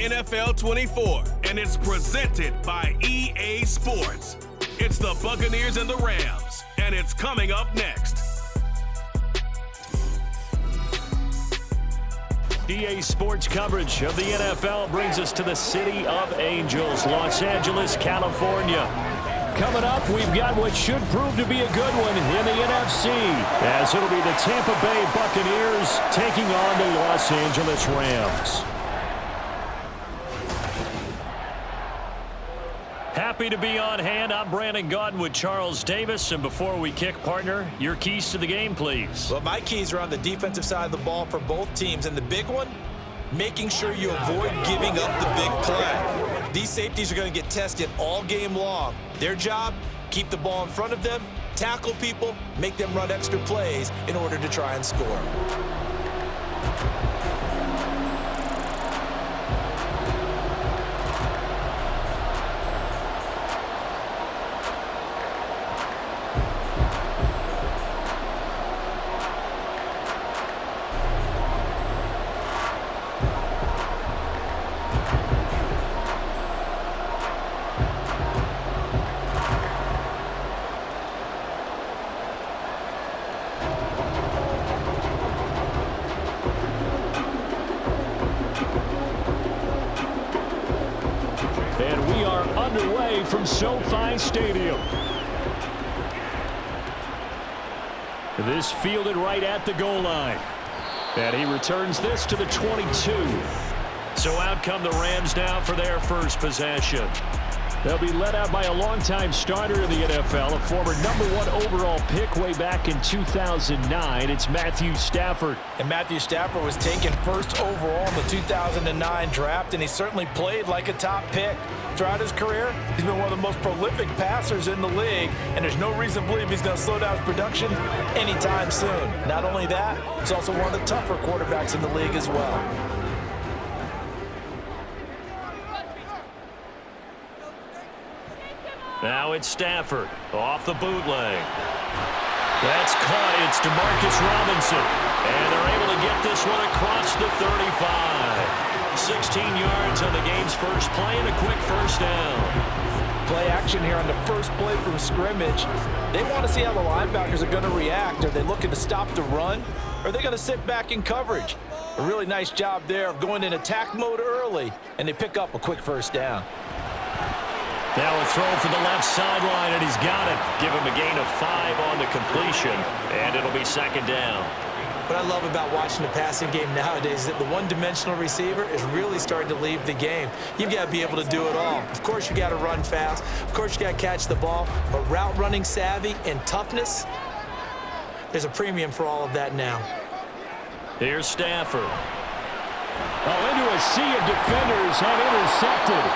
NFL 24, and it's presented by EA Sports. It's the Buccaneers and the Rams, and it's coming up next. EA Sports coverage of the NFL brings us to the City of Angels, Los Angeles, California. Coming up, we've got what should prove to be a good one in the NFC, as it'll be the Tampa Bay Buccaneers taking on the Los Angeles Rams. Happy to be on hand. I'm Brandon Gaudin with Charles Davis. And before we kick, partner, your keys to the game, please. Well, my keys are on the defensive side of the ball for both teams. And the big one, making sure you avoid giving up the big play. These safeties are going to get tested all game long. Their job, keep the ball in front of them, tackle people, make them run extra plays in order to try and score. Underway from SoFi Stadium. This fielded right at the goal line. And he returns this to the 22. So out come the Rams now for their first possession. They'll be led out by a longtime starter in the NFL, a former #1 overall pick way back in 2009. It's Matthew Stafford. And Matthew Stafford was taken first overall in the 2009 draft, and he certainly played like a top pick. Throughout his career, he's been one of the most prolific passers in the league, and there's no reason to believe he's going to slow down his production anytime soon. Not only that, he's also one of the tougher quarterbacks in the league as well. Now it's Stafford off the bootleg. That's caught. It's DeMarcus Robinson. And they're able to get this one across the 35. 16 yards on the game's first play and a quick first down. Play action here on the first play from scrimmage. They want to see how the linebackers are going to react. Are they looking to stop the run? Or are they going to sit back in coverage? A really nice job there of going in attack mode early, and they pick up a quick first down. Now a throw for the left sideline, and he's got it. Give him a gain of 5 on the completion, and it'll be second down. What I love about watching the passing game nowadays is that the one-dimensional receiver is really starting to leave the game. You've got to be able to do it all. Of course, you got to run fast. Of course, you got to catch the ball. But route running savvy and toughness, there's a premium for all of that now. Here's Stafford. Into a sea of defenders and intercepted.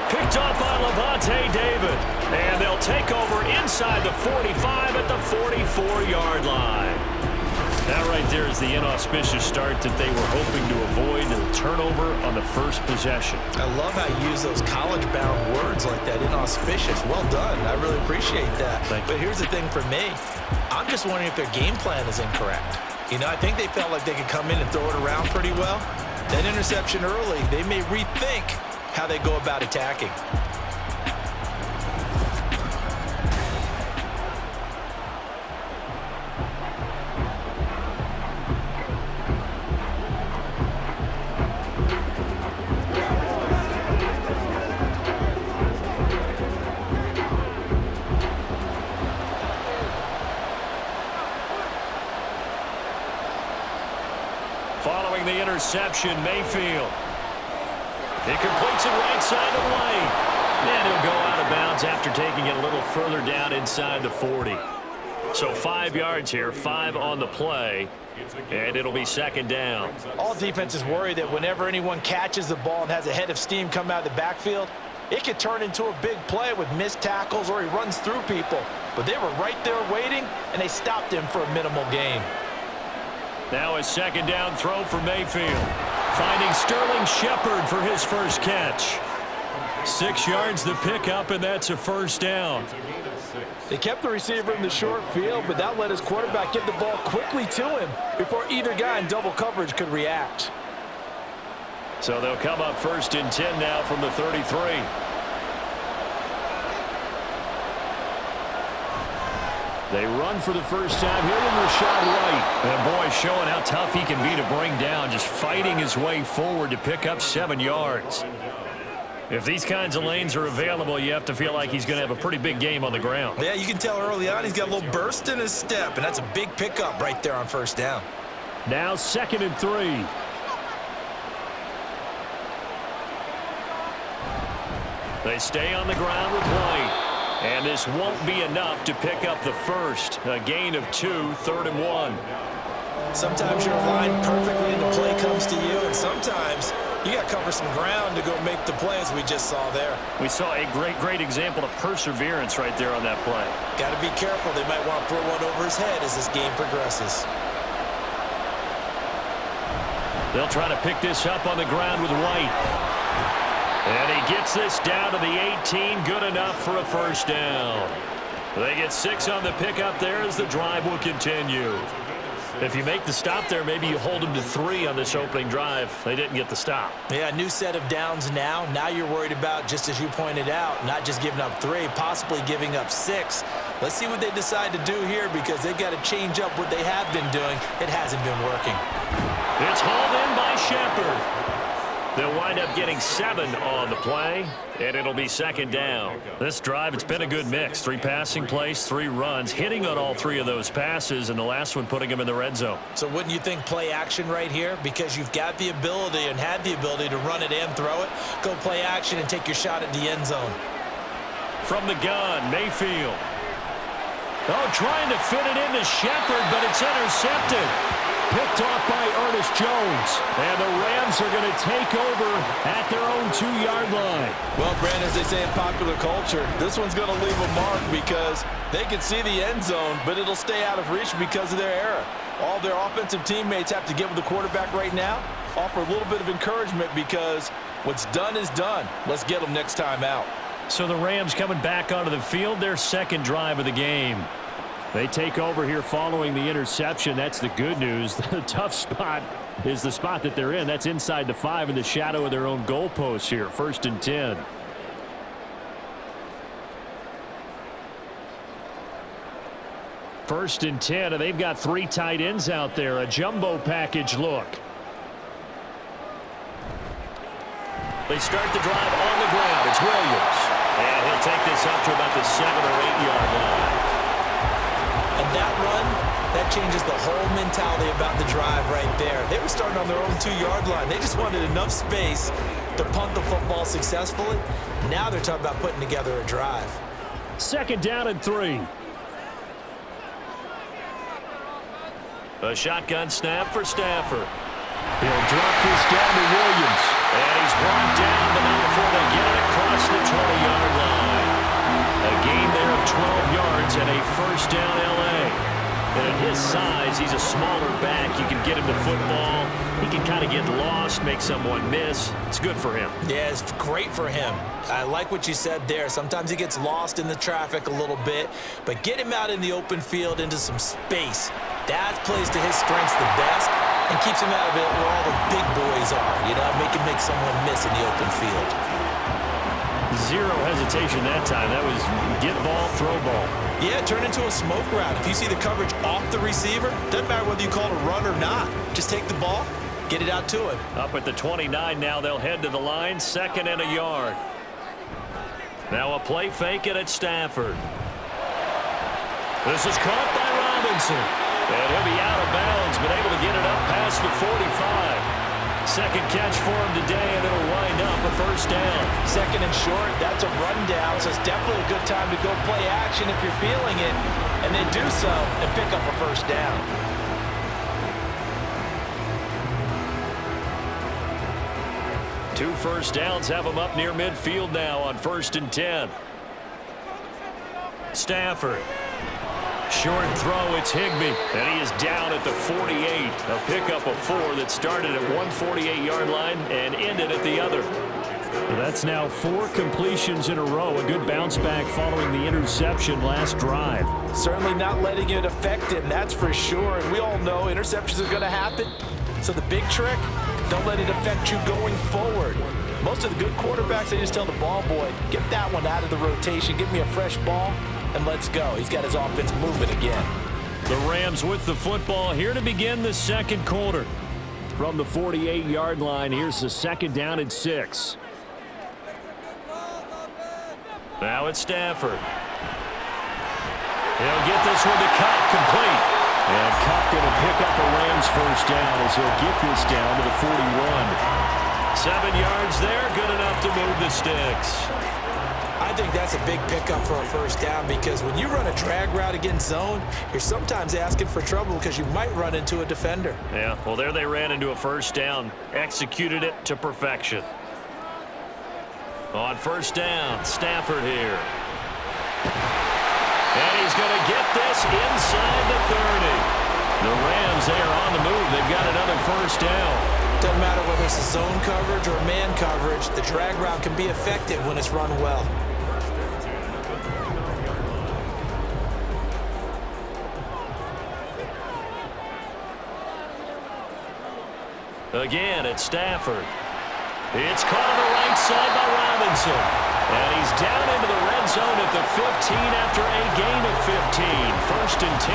Picked off by Levante David. And they'll take over inside the 45 at the 44-yard line. That right there is the inauspicious start that they were hoping to avoid, the turnover on the first possession. I love how you use those college-bound words like that, inauspicious. Well done. I really appreciate that. But here's the thing for me. I'm just wondering if their game plan is incorrect. You know, I think they felt like they could come in and throw it around pretty well. That interception early, they may rethink how they go about attacking. Following the interception, Mayfield. He completes it right side of the lane. And he'll go out of bounds after taking it a little further down inside the 40. So 5 yards here, 5 on the play, and it'll be second down. All defenses worry that whenever anyone catches the ball and has a head of steam come out of the backfield, it could turn into a big play with missed tackles or he runs through people. But they were right there waiting, and they stopped him for a minimal gain. Now a second down throw for Mayfield. Finding Sterling Shepard for his first catch. 6 yards the pickup, and that's a first down. They kept the receiver in the short field, but that let his quarterback get the ball quickly to him before either guy in double coverage could react. So they'll come up 1st and 10 now from the 33. They run for the first time here in Rashad White. And boy, showing how tough he can be to bring down, just fighting his way forward to pick up 7 yards. If these kinds of lanes are available, you have to feel like he's going to have a pretty big game on the ground. Yeah, you can tell early on he's got a little burst in his step, and that's a big pickup right there on 1st down. Now 2nd and 3. They stay on the ground with White. And this won't be enough to pick up the first. A gain of 2, 3rd and 1. Sometimes you're aligned perfectly and the play comes to you, and sometimes you got to cover some ground to go make the play, as we just saw there. We saw a great example of perseverance right there on that play. Got to be careful. They might want to throw one over his head as this game progresses. They'll try to pick this up on the ground with White. And he gets this down to the 18. Good enough for a 1st down. They get 6 on the pickup there as the drive will continue. If you make the stop there, maybe you hold them to 3 on this opening drive. They didn't get the stop. Yeah, new set of downs now. Now you're worried about, just as you pointed out, not just giving up 3, possibly giving up 6. Let's see what they decide to do here, because they've got to change up what they have been doing. It hasn't been working. It's hauled in by Shepard. They'll wind up getting 7 on the play, and it'll be 2nd down. This drive, it's been a good mix. 3 passing plays, 3 runs, hitting on all 3 of those passes, and the last one putting him in the red zone. So wouldn't you think play action right here? Because you've got the ability and had the ability to run it and throw it. Go play action and take your shot at the end zone. From the gun, Mayfield. Oh, trying to fit it into Shepard, but it's intercepted. Picked off by Ernest Jones. And the Rams are going to take over at their own 2-yard line. Well, Brandon, as they say in popular culture, this one's going to leave a mark because they can see the end zone, but it'll stay out of reach because of their error. All their offensive teammates have to get with the quarterback right now, offer a little bit of encouragement because what's done is done. Let's get them next time out. So the Rams coming back onto the field, their 2nd drive of the game. They take over here following the interception. That's the good news. The tough spot is the spot that they're in. That's inside the 5 in the shadow of their own goalposts here. 1st and 10. First and 10, and they've got 3 tight ends out there. A jumbo package look. They start the drive on the ground. It's Williams. And he'll take this up to about the 7 or 8 yard line. And that run, that changes the whole mentality about the drive right there. They were starting on their own 2-yard line. They just wanted enough space to punt the football successfully. Now they're talking about putting together a drive. 2nd down and 3. A shotgun snap for Stafford. He'll drop this down to Williams. And he's brought down, but not before they get it across the 20-yard line. A gain there of 12 yards and a 1st down L.A. And at his size, he's a smaller back. You can get him the football. He can kind of get lost, make someone miss. It's good for him. Yeah, it's great for him. I like what you said there. Sometimes he gets lost in the traffic a little bit, but get him out in the open field into some space. That plays to his strengths the best and keeps him out of it where all the big boys are. You know, make someone miss in the open field. Zero hesitation that time. That was get ball, throw ball. Yeah, turn into a smoke route. If you see the coverage off the receiver, doesn't matter whether you call it a run or not. Just take the ball, get it out to him. Up at the 29 now, they'll head to the line, 2nd and a yard. Now a play fake it at Stafford. This is caught by Robinson. And he'll be out of bounds, but able to get it up past the 45. 2nd catch for him today, and it'll wind up a 1st down. 2nd and short, that's a rundown, so it's definitely a good time to go play action if you're feeling it, and then do so and pick up a 1st down. Two 1st downs have them up near midfield now on 1st and 10. Stafford. Short throw, it's Higbee, and he is down at the 48. A pickup of 4 that started at 148-yard line and ended at the other. That's now 4 completions in a row. A good bounce back following the interception last drive. Certainly not letting it affect him, that's for sure. And we all know interceptions are going to happen. So the big trick, Don't let it affect you going forward. Most of the good quarterbacks, they just tell the ball boy, get that one out of the rotation, give me a fresh ball, and let's go. He's got his offense moving again. The Rams with the football here to begin the second quarter. From the 48-yard line, here's the second down and 6. Now it's Stafford. He'll get this one to Cup, complete. And Cup going to pick up a Rams first down as he'll get this down to the 41. 7 yards there, good enough to move the sticks. I think that's a big pickup for a first down because when you run a drag route against zone, you're sometimes asking for trouble because you might run into a defender. Yeah, well, there they ran into a first down, executed it to perfection. On first down, Stafford here. And he's going to get this inside the 30. The Rams, they are on the move. They've got another first down. Doesn't matter whether it's a zone coverage or man coverage, the drag route can be effective when it's run well. Again, it's Stafford. It's caught on the right side by Robinson. And he's down into the red zone at the 15 after a gain of 15. First and 10.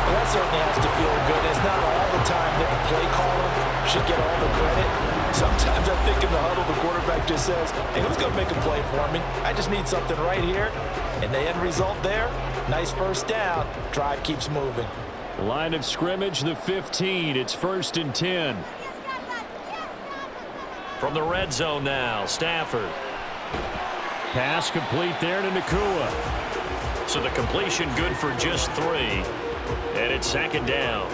Well, that certainly has to feel good. It's not all the time that the play caller should get all the credit. Sometimes I think in the huddle, the quarterback just says, hey, who's going to make a play for me? I just need something right here. And the end result there, nice first down. Drive keeps moving. Line of scrimmage, the 15. It's first and 10. From the red zone now, Stafford. Pass complete there to Nakua. So the completion good for just 3. And it's second down.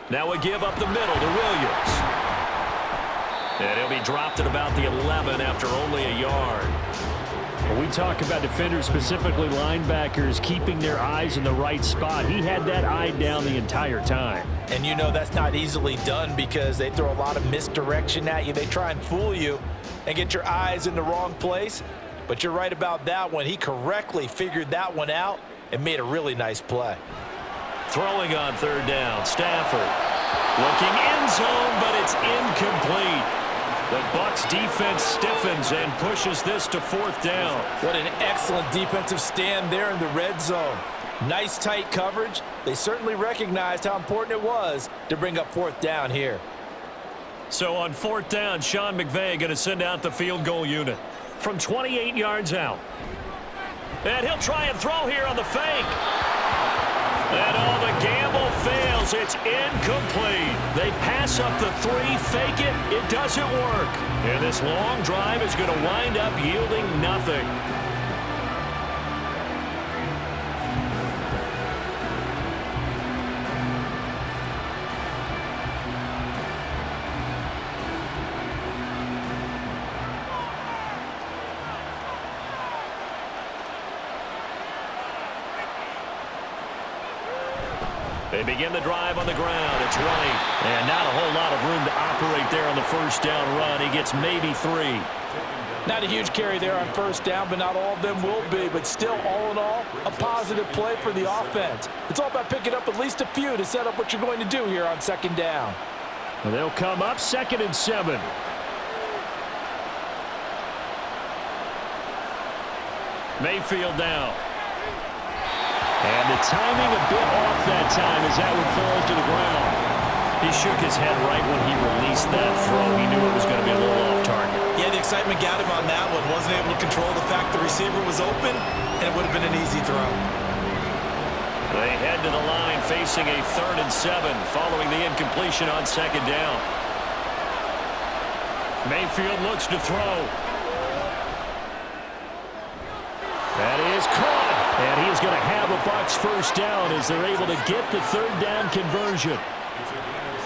Now we give up the middle to Williams. And he'll be dropped at about the 11 after only a yard. When we talk about defenders, specifically linebackers, keeping their eyes in the right spot, he had that eye down the entire time. And you know that's not easily done because they throw a lot of misdirection at you. They try and fool you and get your eyes in the wrong place. But you're right about that one. He correctly figured that one out and made a really nice play. Throwing on third down, Stafford. Looking end zone, but it's incomplete. The Bucs defense stiffens and pushes this to fourth down. What an excellent defensive stand there in the red zone. Nice tight coverage. They certainly recognized how important it was to bring up fourth down here. So on fourth down, Sean McVay going to send out the field goal unit from 28 yards out. And he'll try and throw here on the fake. And the gamble fails. It's incomplete. They pass up the 3, fake it. It doesn't work. And this long drive is going to wind up yielding nothing. They begin the drive on the ground. It's right. And not a whole lot of room to operate there on the first down run. He gets maybe 3. Not a huge carry there on first down, but not all of them will be. But still, all in all, a positive play for the offense. It's all about picking up at least a few to set up what you're going to do here on second down. And they'll come up 2nd and 7. Mayfield now. And the timing a bit off that time as that one falls to the ground. He shook his head right when he released that throw. He knew it was going to be a little off target. Yeah, the excitement got him on that one. Wasn't able to control the fact the receiver was open, and it would have been an easy throw. They head to the line facing a 3rd and 7 following the incompletion on second down. Mayfield looks to throw. That is caught. And he is going to have a Bucs first down as they're able to get the 3rd down conversion.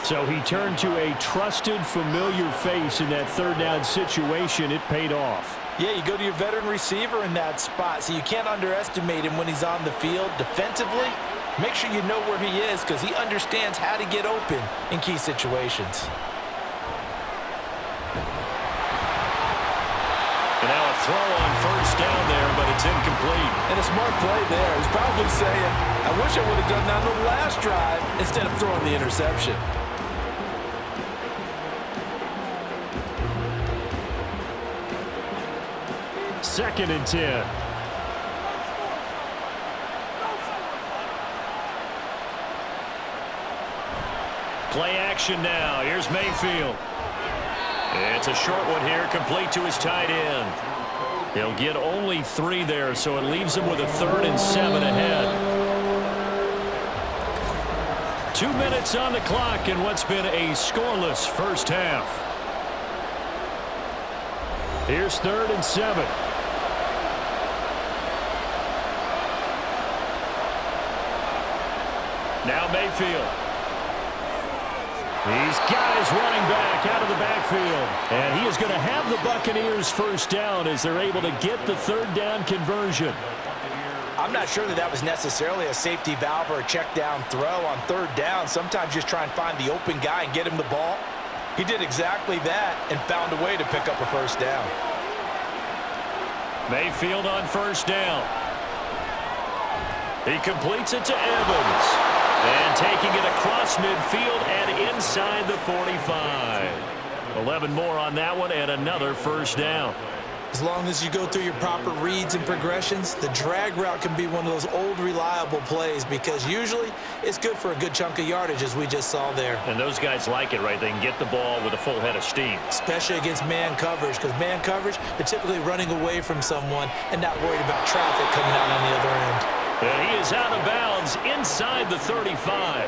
So he turned to a trusted, familiar face in that 3rd down situation. It paid off. Yeah, you go to your veteran receiver in that spot, so you can't underestimate him when he's on the field. Defensively, Make sure you know where he is because he understands how to get open in key situations. And now a throw on first down there, but it's incomplete. And a smart play there. He's probably saying, I wish I would have done that on the last drive instead of throwing the interception. Second and 10. Play action now. Here's Mayfield. It's a short one here, complete to his tight end. He'll get only 3 there, so it leaves him with a 3rd and 7 ahead. 2 minutes on the clock in what's been a scoreless first half. Here's 3rd and 7. Now Mayfield. He's got his running back out of the backfield. And he is going to have the Buccaneers first down as they're able to get the 3rd down conversion. I'm not sure that was necessarily a safety valve or a check down throw on 3rd down. Sometimes just try and find the open guy and get him the ball. He did exactly that and found a way to pick up a first down. Mayfield on first down. He completes it to Evans. And taking it across midfield and inside the 45. 11 more on that one and another first down. As long as you go through your proper reads and progressions, the drag route can be one of those old reliable plays because usually it's good for a good chunk of yardage as we just saw there. And those guys like it, right? They can get the ball with a full head of steam. Especially against man coverage because man coverage, they're typically running away from someone and not worried about traffic coming out on the other end. And he is out of bounds inside the 35.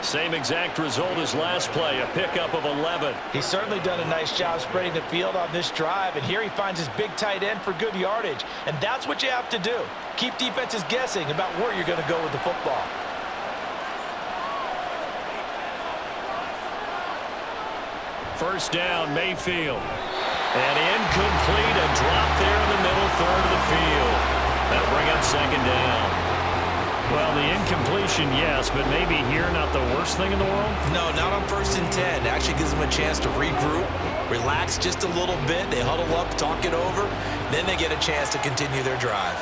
Same exact result as last play, a pickup of 11. He's certainly done a nice job spreading the field on this drive, and here he finds his big tight end for good yardage. And that's what you have to do. Keep defenses guessing about where you're going to go with the football. First down, Mayfield. And incomplete, a drop there in the middle third of the field. That'll bring up second down. Well, the incompletion, yes, but maybe here not the worst thing in the world? No, not on 1st and 10. It actually gives them a chance to regroup, relax just a little bit. They huddle up, talk it over. Then they get a chance to continue their drive.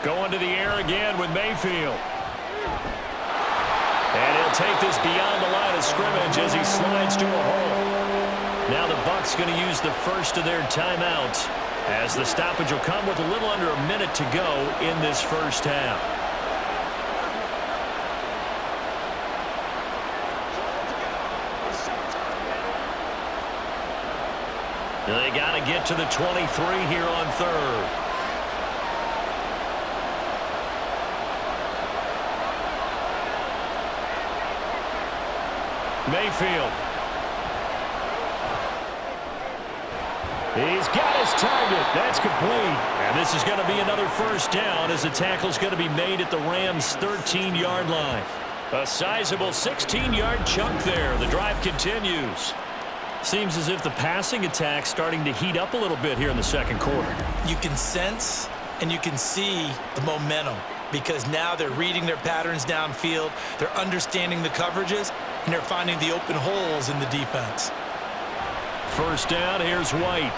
Going to the air again with Mayfield. And he'll take this beyond the line of scrimmage as he slides to a hole. Now the Bucs going to use the first of their timeouts, as the stoppage will come with a little under a minute to go in this first half. They got to get to the 23 here on 3rd. Mayfield. He's got his target. That's complete. And this is going to be another first down as the tackle's going to be made at the Rams' 13-yard line. A sizable 16-yard chunk there. The drive continues. Seems as if the passing attack's starting to heat up a little bit here in the second quarter. You can sense and you can see the momentum because now they're reading their patterns downfield, they're understanding the coverages, and they're finding the open holes in the defense. First down, here's White.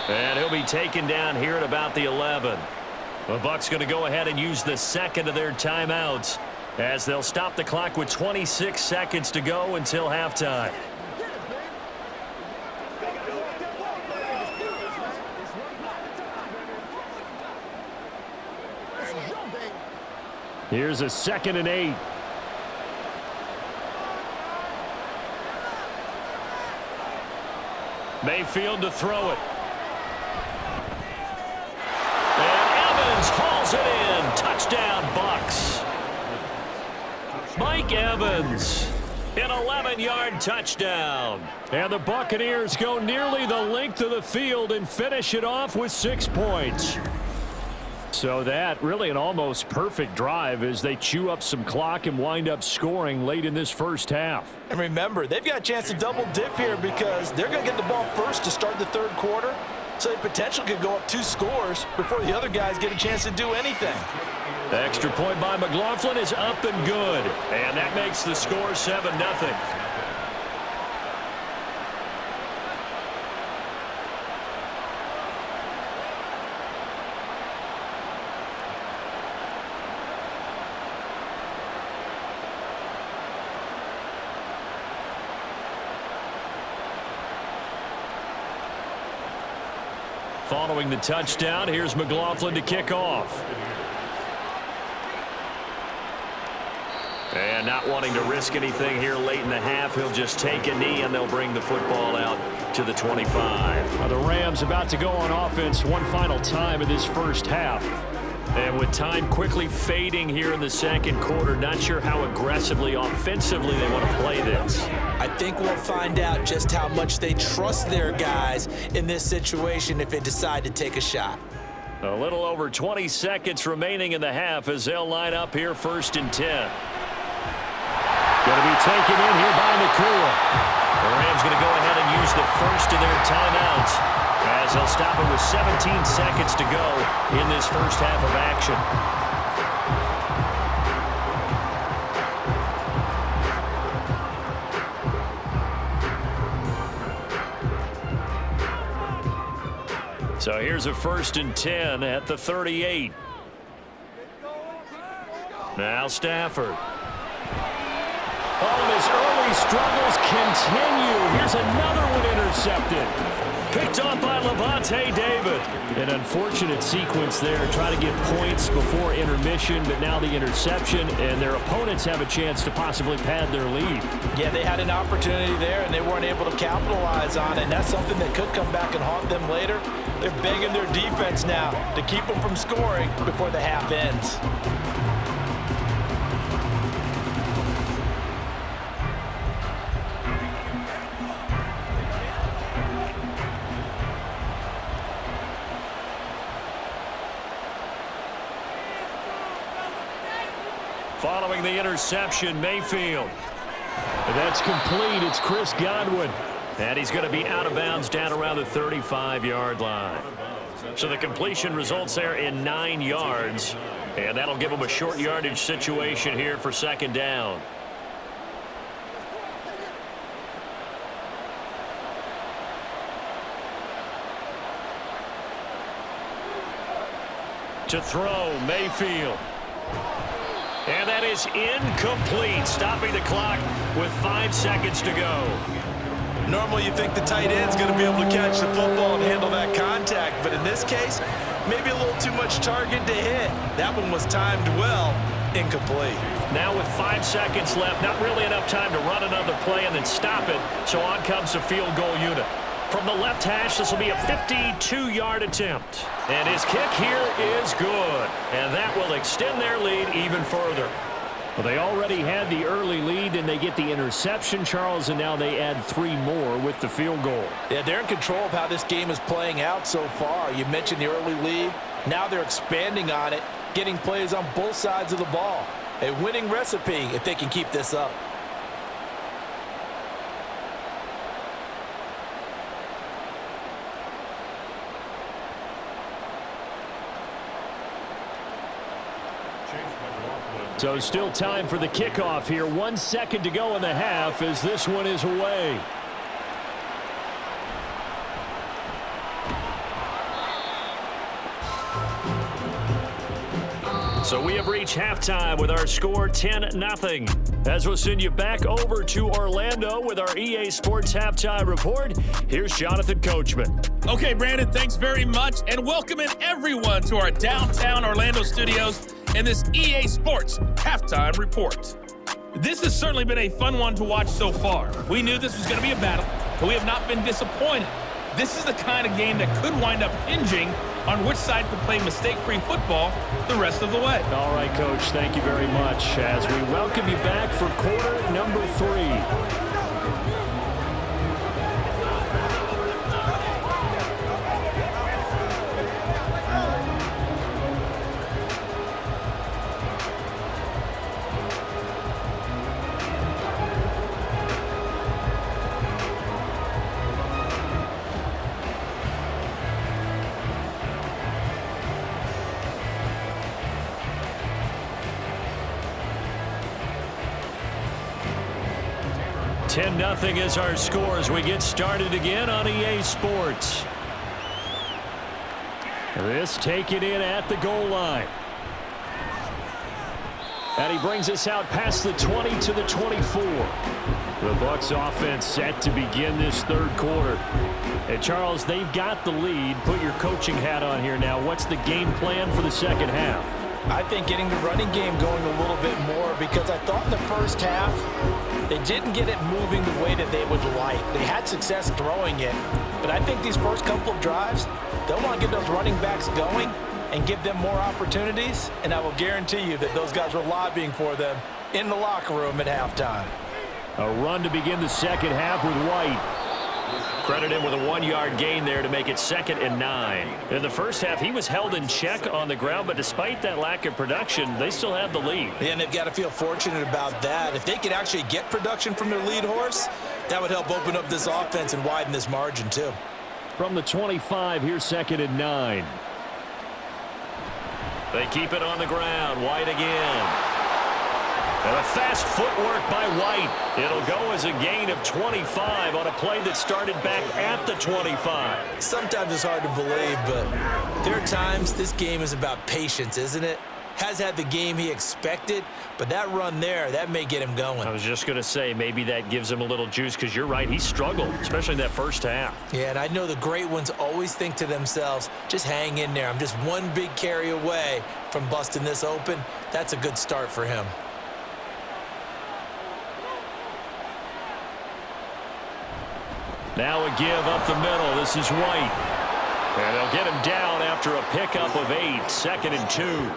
And he'll be taken down here at about the 11. The Bucs going to go ahead and use the second of their timeouts as they'll stop the clock with 26 seconds to go until halftime. Here's a 2nd and 8. Mayfield to throw it. And Evans hauls it in. Touchdown, Bucs. Mike Evans, an 11-yard touchdown. And the Buccaneers go nearly the length of the field and finish it off with 6 points. So that really an almost perfect drive as they chew up some clock and wind up scoring late in this first half. And remember, they've got a chance to double dip here because they're going to get the ball first to start the third quarter. so they potentially could go up 2 scores before the other guys get a chance to do anything. The extra point by McLaughlin is up and good, and that makes the score 7-0. Following the touchdown, here's McLaughlin to kick off. And not wanting to risk anything here late in the half, he'll just take a knee and they'll bring the football out to the 25. The Rams about to go on offense one final time in this first half. And with time quickly fading here in the second quarter, not sure how aggressively, offensively they want to play this. I think we'll find out just how much they trust their guys in this situation if they decide to take a shot. A little over 20 seconds remaining in the half as they'll line up here 1st and 10. Going to be taken in here by Nakua. The Rams going to go ahead and use the first of their timeouts as they'll stop it with 17 seconds to go in this first half of action. So here's a 1st and 10 at the 38. Now Stafford. Oh, and his early struggles continue. Here's another one intercepted. Picked off by Levante David. An unfortunate sequence there. Try to get points before intermission, but now the interception, and their opponents have a chance to possibly pad their lead. Yeah, they had an opportunity there, and they weren't able to capitalize on it. And that's something that could come back and haunt them later. They're begging their defense now to keep them from scoring before the half ends. Following the interception, Mayfield. And that's complete. It's Chris Godwin. And he's going to be out of bounds down around the 35-yard line. So the completion results there in 9 yards. And that'll give him a short yardage situation here for 2nd down. To throw, Mayfield. And that is incomplete, stopping the clock with 5 seconds to go. Normally you think the tight end's going to be able to catch the football and handle that contact, but in this case, maybe a little too much target to hit. That one was timed well, incomplete. Now with 5 seconds left, not really enough time to run another play and then stop it, so on comes the field goal unit. From the left hash, this will be a 52-yard attempt. And his kick here is good. And that will extend their lead even further. Well, they already had the early lead, and they get the interception, Charles, and now they add 3 more with the field goal. Yeah, they're in control of how this game is playing out so far. You mentioned the early lead. Now they're expanding on it, getting plays on both sides of the ball. A winning recipe if they can keep this up. So still time for the kickoff here. 1 second to go in the half as this one is away. So we have reached halftime with our score 10-0. As we'll send you back over to Orlando with our EA Sports Halftime Report, here's Jonathan Coachman. Okay, Brandon, thanks very much, and welcoming everyone to our downtown Orlando studios and this EA Sports Halftime Report. This has certainly been a fun one to watch so far. We knew this was going to be a battle, but we have not been disappointed. This is the kind of game that could wind up hinging on which side could play mistake-free football the rest of the way. All right, Coach, thank you very much as we welcome you back for quarter number 3. 10-0 is our score as we get started again on EA Sports. This taken in at the goal line. And he brings us out past the 20 to the 24. The Bucs offense set to begin this third quarter. And Charles, they've got the lead. Put your coaching hat on here now. What's the game plan for the second half? I think getting the running game going a little bit more, because I thought in the first half they didn't get it moving the way that they would like. They had success throwing it, but I think these first couple of drives, they'll want to get those running backs going and give them more opportunities, and I will guarantee you that those guys were lobbying for them in the locker room at halftime. A run to begin the second half with White. Credit him with a 1-yard gain there to make it 2nd and 9. In the first half, he was held in check on the ground, but despite that lack of production, they still have the lead. And they've got to feel fortunate about that. If they could actually get production from their lead horse, that would help open up this offense and widen this margin too. From the 25, here's 2nd and 9. They keep it on the ground. White again. And a fast footwork by White. It'll go as a gain of 25 on a play that started back at the 25. Sometimes it's hard to believe, but there are times this game is about patience, isn't it? Has had the game he expected, but that run there, that may get him going. I was just going to say, maybe that gives him a little juice, because you're right, he struggled, especially in that first half. Yeah, and I know the great ones always think to themselves, just hang in there. I'm just one big carry away from busting this open. That's a good start for him. Now a give up the middle. This is White. And they'll get him down after a pickup of 8, 2nd and 2.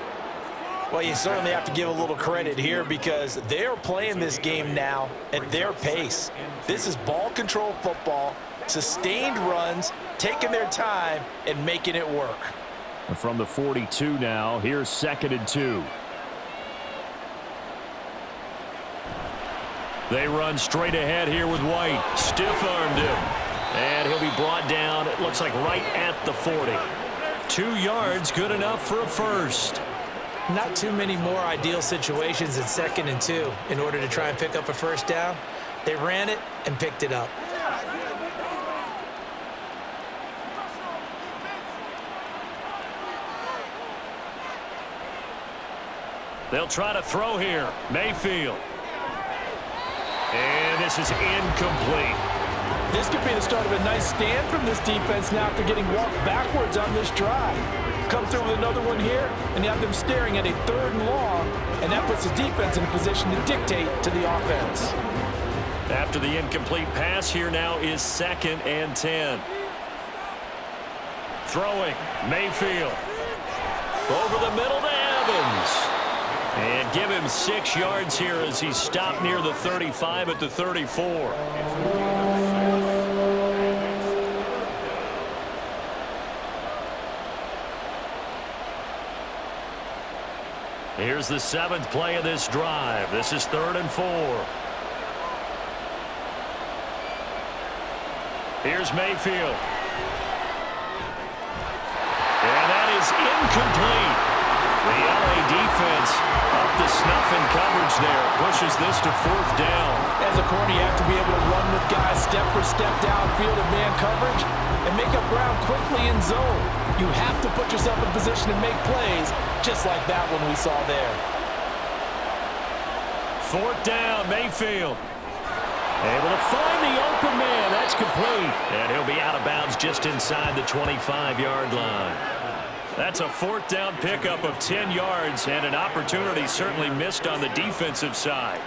Well, you certainly have to give a little credit here, because they're playing this game now at their pace. This is ball control football, sustained runs, taking their time and making it work. From the 42 now, here's 2nd and 2. They run straight ahead here with White. Stiff-armed him. And he'll be brought down, it looks like right at the 40. 2 yards, good enough for a first. Not too many more ideal situations in 2nd and 2 in order to try and pick up a first down. They ran it and picked it up. They'll try to throw here. Mayfield. And this is incomplete. This could be the start of a nice stand from this defense now after getting walked backwards on this drive. Come through with another one here, and you have them staring at a 3rd and long, and that puts the defense in a position to dictate to the offense. After the incomplete pass, here now is 2nd and 10. Throwing, Mayfield. Over the middle to Evans. And give him 6 yards here as he stopped near the 35 at the 34. Here's the 7th play of this drive. This is 3rd and 4. Here's Mayfield. And that is incomplete. The LA defense up to snuff in coverage there. Pushes this to 4th down. As a corner, you have to be able to run with guys step for step downfield in man coverage and make up ground quickly in zone. You have to put yourself in position to make plays, just like that one we saw there. 4th down, Mayfield. Able to find the open man. That's complete. And he'll be out of bounds just inside the 25-yard line. That's a 4th down pickup of 10 yards, and an opportunity certainly missed on the defensive side.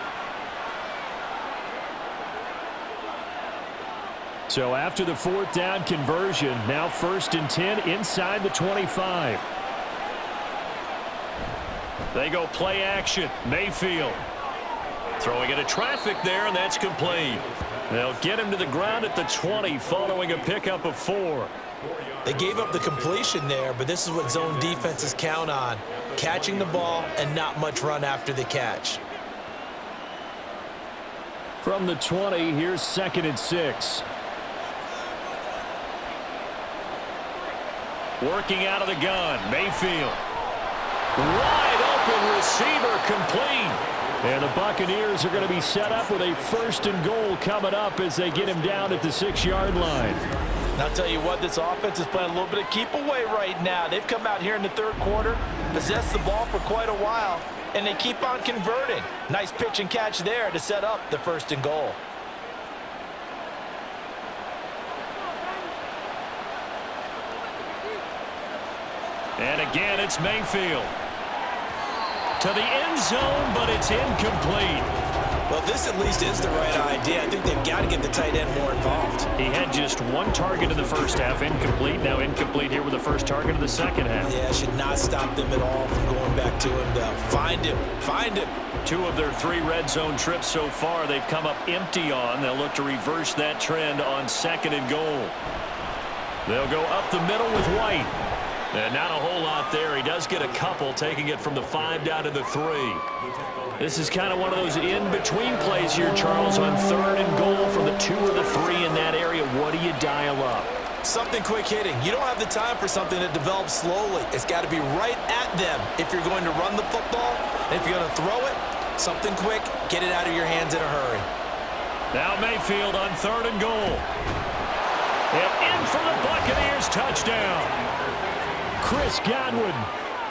So after the 4th down conversion, now 1st and 10 inside the 25. They go play action. Mayfield throwing into traffic there, and that's complete. They'll get him to the ground at the 20 following a pickup of 4. They gave up the completion there, but this is what zone defenses count on. Catching the ball and not much run after the catch. From the 20, here's 2nd and 6. Working out of the gun, Mayfield. Wide open receiver, complete. And the Buccaneers are going to be set up with a 1st and goal coming up as they get him down at the 6-yard line. And I'll tell you what, this offense is playing a little bit of keep away right now. They've come out here in the 3rd quarter, possessed the ball for quite a while, and they keep on converting. Nice pitch and catch there to set up the 1st and goal. And again, it's Mayfield. To the end zone, but it's incomplete. Well, this at least is the right idea. I think they've got to get the tight end more involved. He had just 1 target in the 1st half, incomplete. Now incomplete here with the 1st target of the 2nd half. Yeah, should not stop them at all from going back to him to find him. Find him. 2 of their 3 red zone trips so far, they've come up empty on. They'll look to reverse that trend on 2nd and goal. They'll go up the middle with White. And not a whole lot there. He does get a couple, taking it from the 5 down to the 3. This is kind of one of those in-between plays here, Charles, on 3rd and goal from the 2 or the 3 in that area. What do you dial up? Something quick hitting. You don't have the time for something that develops slowly. It's got to be right at them if you're going to run the football. And if you're going to throw it, something quick, get it out of your hands in a hurry. Now Mayfield on 3rd and goal. And in for the Buccaneers, touchdown. Chris Godwin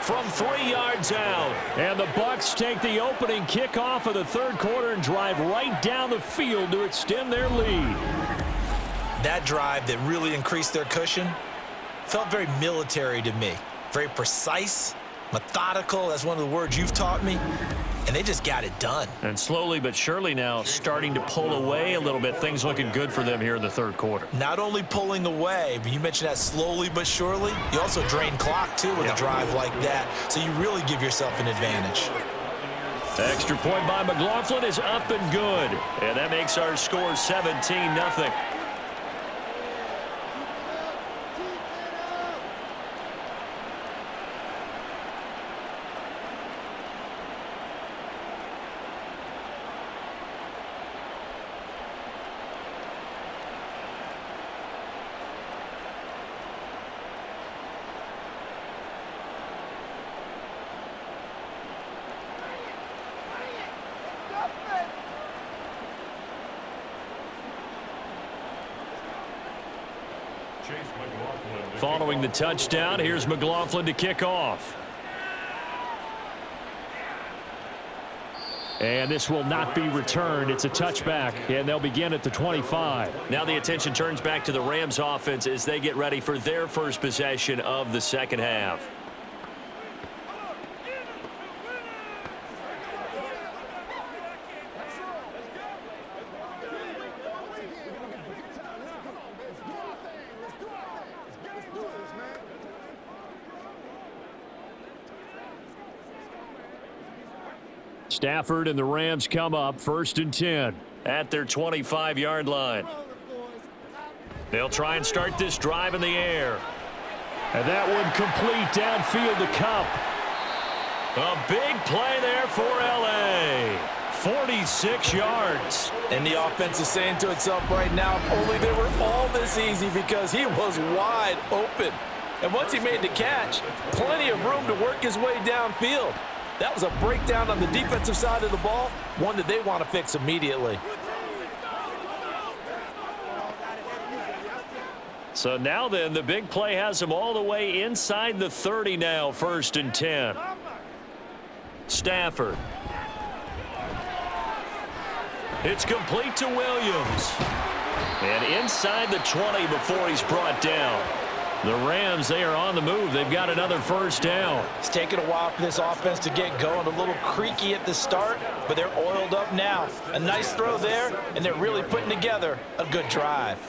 from 3 yards out. And the Bucs take the opening kickoff of the 3rd quarter and drive right down the field to extend their lead. That drive that really increased their cushion felt very military to me. Very precise, methodical. That's one of the words you've taught me. And they just got it done. And slowly but surely now starting to pull away a little bit. Things looking good for them here in the 3rd quarter. Not only pulling away, but you mentioned that slowly but surely. You also drain clock, too, with a drive like that. So you really give yourself an advantage. Extra point by McLaughlin is up and good. And that makes our score 17-0. Following the touchdown, here's McLaughlin to kick off. And this will not be returned. It's a touchback, and they'll begin at the 25. Now the attention turns back to the Rams offense as they get ready for their first possession of the 2nd half. Stafford and the Rams come up 1st and 10 at their 25-yard line. They'll try and start this drive in the air. And that one complete downfield to Cup. A big play there for L.A. 46 yards. And the offense is saying to itself right now, if only they were all this easy, because he was wide open. And once he made the catch, plenty of room to work his way downfield. That was a breakdown on the defensive side of the ball, one that they want to fix immediately. So now then, the big play has them all the way inside the 30 now, 1st and 10. Stafford. It's complete to Williams. And inside the 20 before he's brought down. The Rams, they are on the move. They've got another 1st down. It's taken a while for this offense to get going. A little creaky at the start, but they're oiled up now. A nice throw there, and they're really putting together a good drive.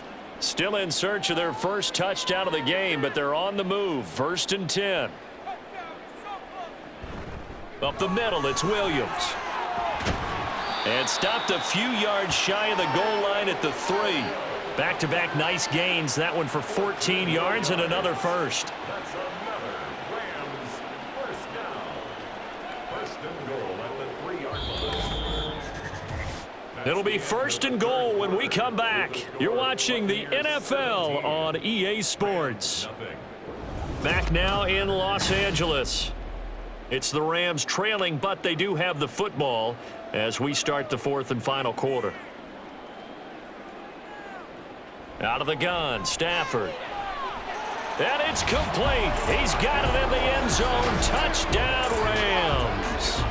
Still in search of their first touchdown of the game, but they're on the move. 1st and 10. Up the middle, it's Williams. And stopped a few yards shy of the goal line at the 3. Back-to-back nice gains. That one for 14 yards and another first. It'll be 1st and goal when we come back. You're watching the NFL on EA Sports. Back now in Los Angeles. It's the Rams trailing, but they do have the football as we start the fourth and final quarter. Out of the gun, Stafford. And it's complete. He's got it in the end zone. Touchdown, Rams.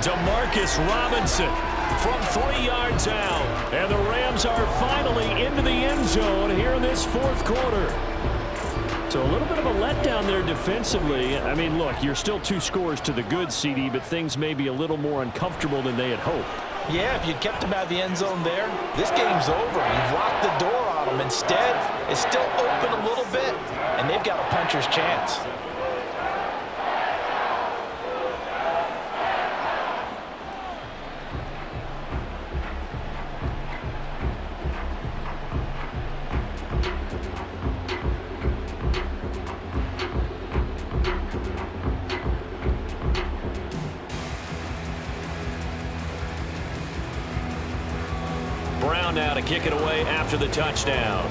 Demarcus Robinson from 3 yards out. And the Rams are finally into the end zone here in this fourth quarter. So a little bit of a letdown there defensively. I mean, look, you're still 2 scores to the good, CD, but things may be a little more uncomfortable than they had hoped. Yeah, if you'd kept him out of the end zone there, this game's over. You've locked the door on him. Instead, it's still open a little bit, and they've got a puncher's chance. Brown now to kick it away after the touchdown.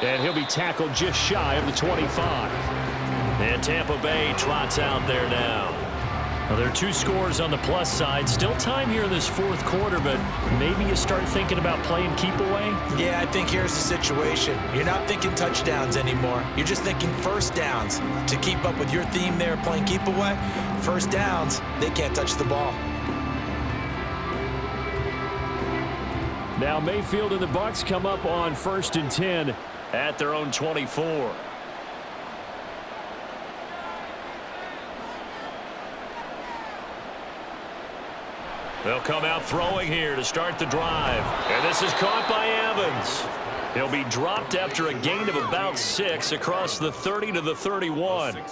And he'll be tackled just shy of the 25. And Tampa Bay trots out there now. Well, there are 2 scores on the plus side. Still time here in this fourth quarter, but maybe you start thinking about playing keep away? Yeah, I think here's the situation. You're not thinking touchdowns anymore. You're just thinking first downs. To keep up with your theme there, playing keep away, first downs, they can't touch the ball. Now Mayfield and the Bucs come up on 1st and 10 at their own 24. They'll come out throwing here to start the drive. And this is caught by Evans. He'll be dropped after a gain of about 6 across the 30 to the 31. I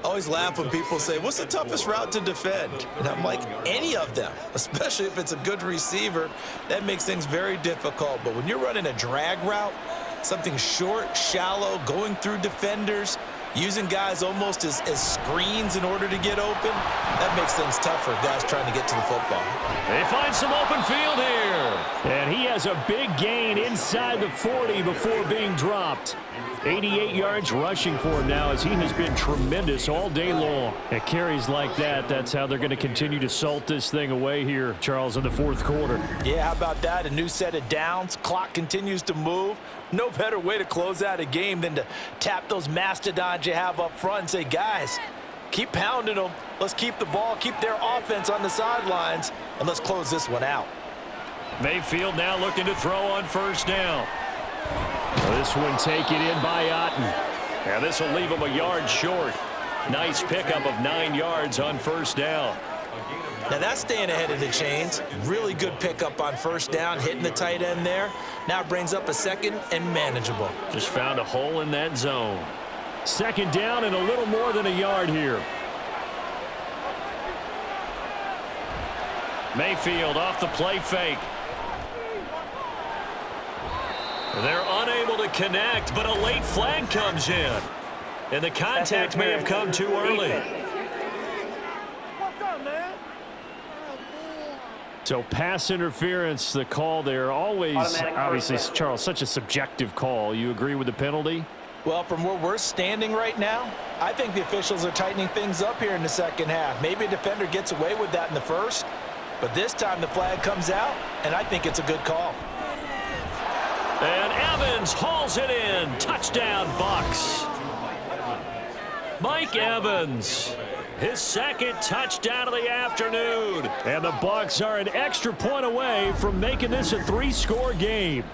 always laugh when people say, what's the toughest route to defend? And I'm like, any of them, especially if it's a good receiver. That makes things very difficult. But when you're running a drag route, something short, shallow, going through defenders, using guys almost as screens in order to get open, that makes things tough for guys trying to get to the football. They find some open field here. And he has a big gain inside the 40 before being dropped. 88 yards rushing for him now as he has been tremendous all day long. At carries like that, that's how they're going to continue to salt this thing away here, Charles, in the fourth quarter. Yeah, how about that? A new set of downs. Clock continues to move. No better way to close out a game than to tap those mastodons you have up front and say, guys, keep pounding them. Let's keep the ball, keep their offense on the sidelines, and let's close this one out. Mayfield now looking to throw on first down. This one taken in by Otten. And this will leave him a yard short. Nice pickup of 9 yards on first down. Now that's staying ahead of the chains. Really good pickup on first down, hitting the tight end there. Now brings up a second and manageable. Just found a hole in that zone. Second down and a little more than a yard here. Mayfield off the play fake. They're unable to connect, but a late flag comes in. And the contact may have come too early. So pass interference, the call there. Always, obviously, Charles, such a subjective call. You agree with the penalty? Well, from where we're standing right now, I think the officials are tightening things up here in the second half. Maybe a defender gets away with that in the first, but this time the flag comes out, and I think it's a good call. And Evans hauls it in. Touchdown, Bucs. Mike Evans, his second touchdown of the afternoon. And the Bucs are an extra point away from making this a 3-score game.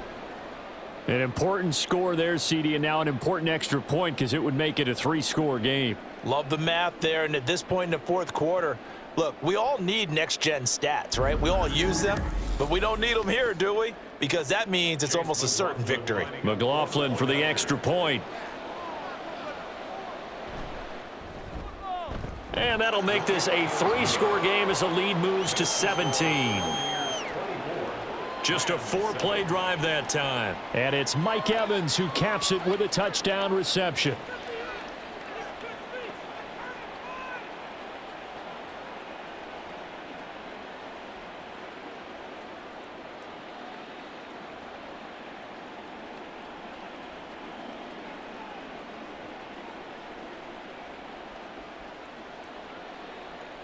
An important score there, CD, and now an important extra point because it would make it a 3-score game. Love the math there, and at this point in the fourth quarter, look, we all need next-gen stats, right? We all use them, but we don't need them here, do we? Because that means it's almost a certain victory. McLaughlin for the extra point. And that'll make this a 3-score game as the lead moves to 17. Just a 4-play drive that time. And it's Mike Evans who caps it with a touchdown reception.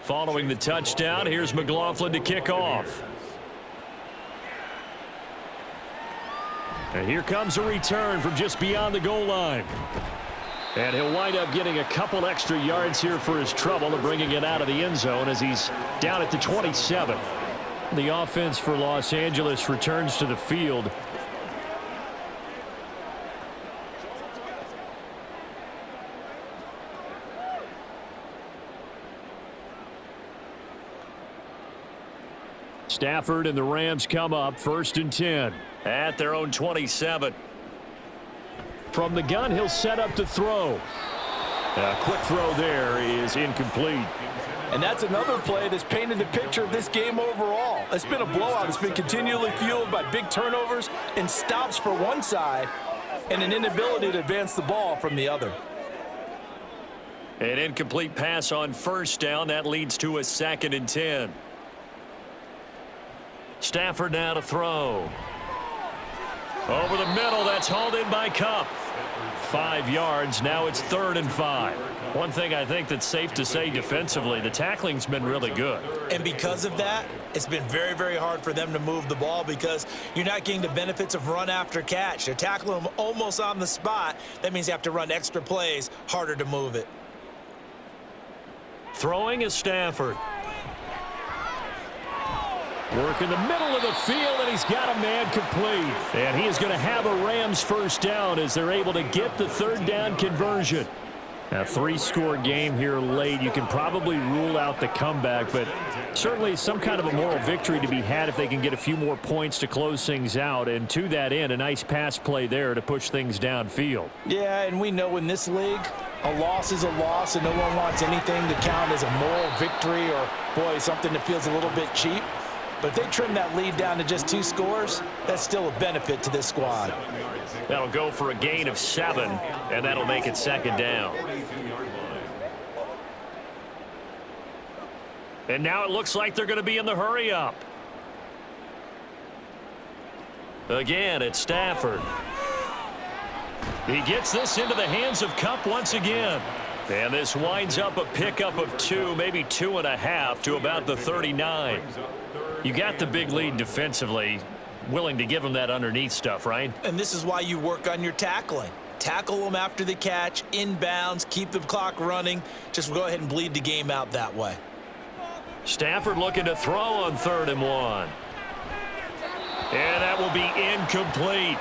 Following the touchdown, here's McLaughlin to kick off. And here comes a return from just beyond the goal line. And he'll wind up getting a couple extra yards here for his trouble and bringing it out of the end zone as he's down at the 27. The offense for Los Angeles returns to the field. Stafford and the Rams come up 1st and 10 at their own 27. From the gun, he'll set up to throw. A quick throw there is incomplete. And that's another play that's painted the picture of this game overall. It's been a blowout. It's been continually fueled by big turnovers and stops for one side and an inability to advance the ball from the other. An incomplete pass on 1st down. That leads to a 2nd and 10. Stafford now to throw. Over the middle, that's hauled in by Kupp. 5 yards, now it's 3rd and 5. One thing I think that's safe to say defensively, the tackling's been really good. And because of that, it's been very, very hard for them to move the ball because you're not getting the benefits of run after catch. They're tackling them almost on the spot. That means you have to run extra plays, harder to move it. Throwing is Stafford. Work in the middle of the field, and he's got a man complete. And he is going to have a Rams 1st down as they're able to get the 3rd down conversion. A 3-score game here late. You can probably rule out the comeback, but certainly some kind of a moral victory to be had if they can get a few more points to close things out. And to that end, a nice pass play there to push things downfield. Yeah, and we know in this league, a loss is a loss, and no one wants anything to count as a moral victory or, boy, something that feels a little bit cheap. But if they trim that lead down to just 2 scores, that's still a benefit to this squad. That'll go for a gain of 7, and that'll make it 2nd down. And now it looks like they're going to be in the hurry up. Again, it's Stafford. He gets this into the hands of Kupp once again. And this winds up a pickup of 2, maybe 2.5 to about the 39. You got the big lead defensively, willing to give them that underneath stuff, right? And this is why you work on your tackling. Tackle them after the catch, inbounds, keep the clock running. Just go ahead and bleed the game out that way. Stafford looking to throw on 3rd and 1. And that will be incomplete.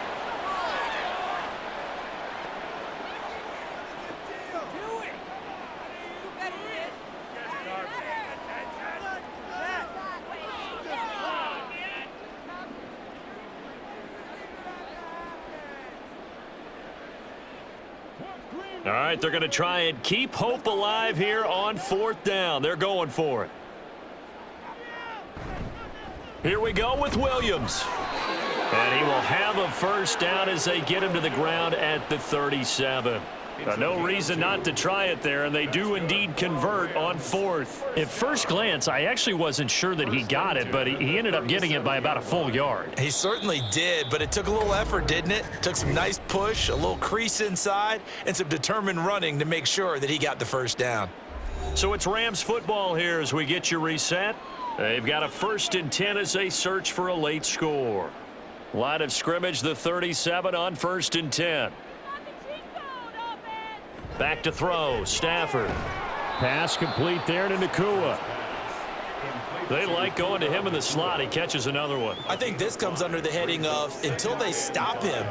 All right, they're going to try and keep hope alive here on 4th down. They're going for it. Here we go with Williams. And he will have a 1st down as they get him to the ground at the 37. No reason not to try it there, and they do indeed convert on 4th. At first glance, I actually wasn't sure that he got it, but he ended up getting it by about a full yard. He certainly did, but it took a little effort, didn't it? Took some nice push, a little crease inside, and some determined running to make sure that he got the 1st down. So it's Rams football here as we get you reset. They've got a 1st and 10 as they search for a late score. Line of scrimmage, the 37 on 1st and 10. Back to throw, Stafford. Pass complete there to Nakua. They like going to him in the slot. He catches another one. I think this comes under the heading of until they stop him,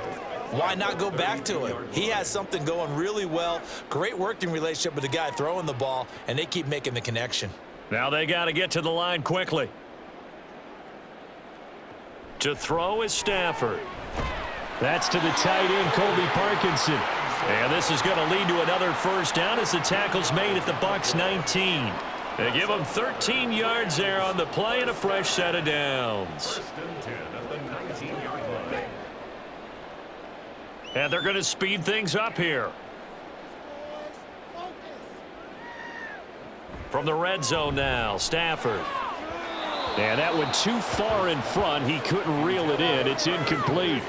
why not go back to him? He has something going really well. Great working relationship with the guy throwing the ball, and they keep making the connection. Now they got to get to the line quickly. To throw is Stafford. That's to the tight end, Colby Parkinson. And this is going to lead to another 1st down as the tackle's made at the Bucs 19. They give them 13 yards there on the play and a fresh set of downs. And they're going to speed things up here. From the red zone now, Stafford. And that went too far in front. He couldn't reel it in. It's incomplete.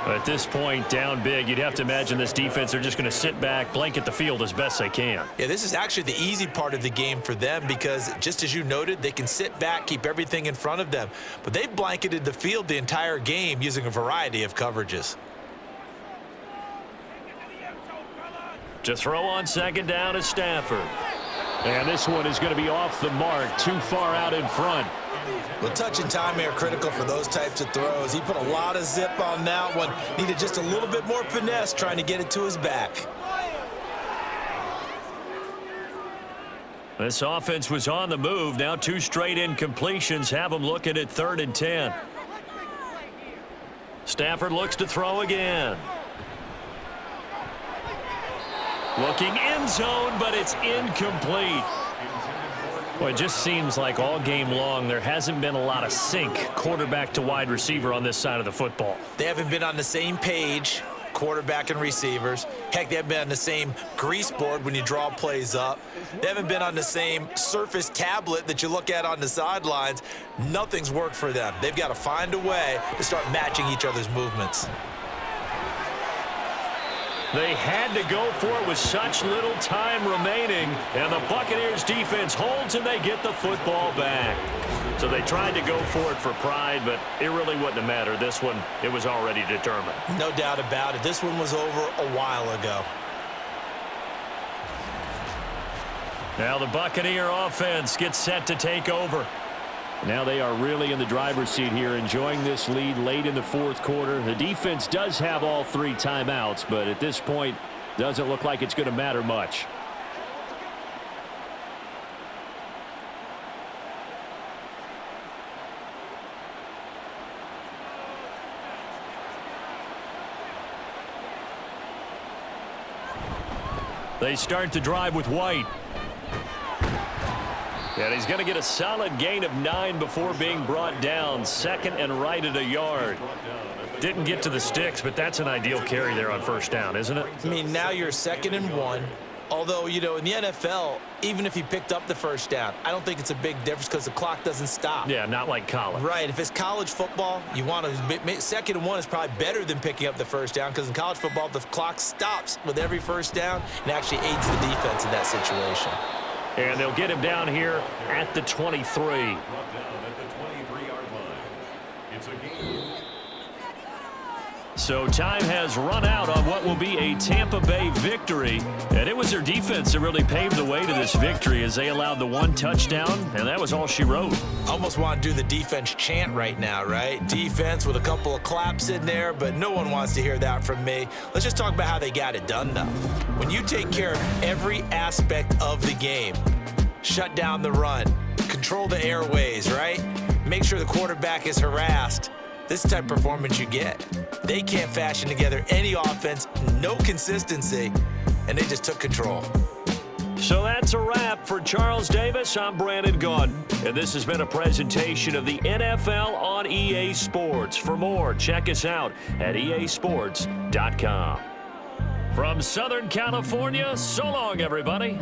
At this point, down big, you'd have to imagine this defense are just going to sit back, blanket the field as best they can. Yeah, this is actually the easy part of the game for them because, just as you noted, they can sit back, keep everything in front of them. But they've blanketed the field the entire game using a variety of coverages. To throw on second down is Stafford. And this one is going to be off the mark, too far out in front. Well, touch and time are critical for those types of throws. He put a lot of zip on that one. Needed just a little bit more finesse trying to get it to his back. This offense was on the move. Now 2 straight incompletions have them looking at 3rd and 10. Stafford looks to throw again. Looking end zone, but it's incomplete. Well, it just seems like all game long there hasn't been a lot of sync quarterback to wide receiver on this side of the football. They haven't been on the same page, quarterback and receivers. Heck, they haven't been on the same grease board when you draw plays up. They haven't been on the same surface tablet that you look at on the sidelines. Nothing's worked for them. They've got to find a way to start matching each other's movements. They had to go for it with such little time remaining, and the Buccaneers defense holds and they get the football back. So they tried to go for it for pride, but it really wouldn't have mattered. This one, it was already determined. No doubt about it. This one was over a while ago. Now the Buccaneer offense gets set to take over. Now they are really in the driver's seat here, enjoying this lead late in the 4th quarter. The defense does have all 3 timeouts, but at this point, doesn't look like it's going to matter much. They start to drive with White. And he's going to get a solid gain of 9 before being brought down. 2nd and right at a yard. Didn't get to the sticks, but that's an ideal carry there on 1st down, isn't it? I mean, now you're 2nd and 1. Although, you know, in the NFL, even if he picked up the 1st down, I don't think it's a big difference because the clock doesn't stop. Yeah, not like college. Right. If it's college football, you want to 2nd and 1 is probably better than picking up the 1st down because in college football, the clock stops with every 1st down and actually aids the defense in that situation. And they'll get him down here at the 23. So time has run out on what will be a Tampa Bay victory. And it was their defense that really paved the way to this victory as they allowed the 1 touchdown, and that was all she wrote. Almost want to do the defense chant right now, right? Defense with a couple of claps in there, but no one wants to hear that from me. Let's just talk about how they got it done, though. When you take care of every aspect of the game, shut down the run, control the airways, right? Make sure the quarterback is harassed. This is the type of performance you get. They can't fashion together any offense, no consistency, and they just took control. So that's a wrap for Charles Davis. I'm Brandon Gaudin, and this has been a presentation of the NFL on EA Sports. For more, check us out at easports.com. From Southern California, so long, everybody.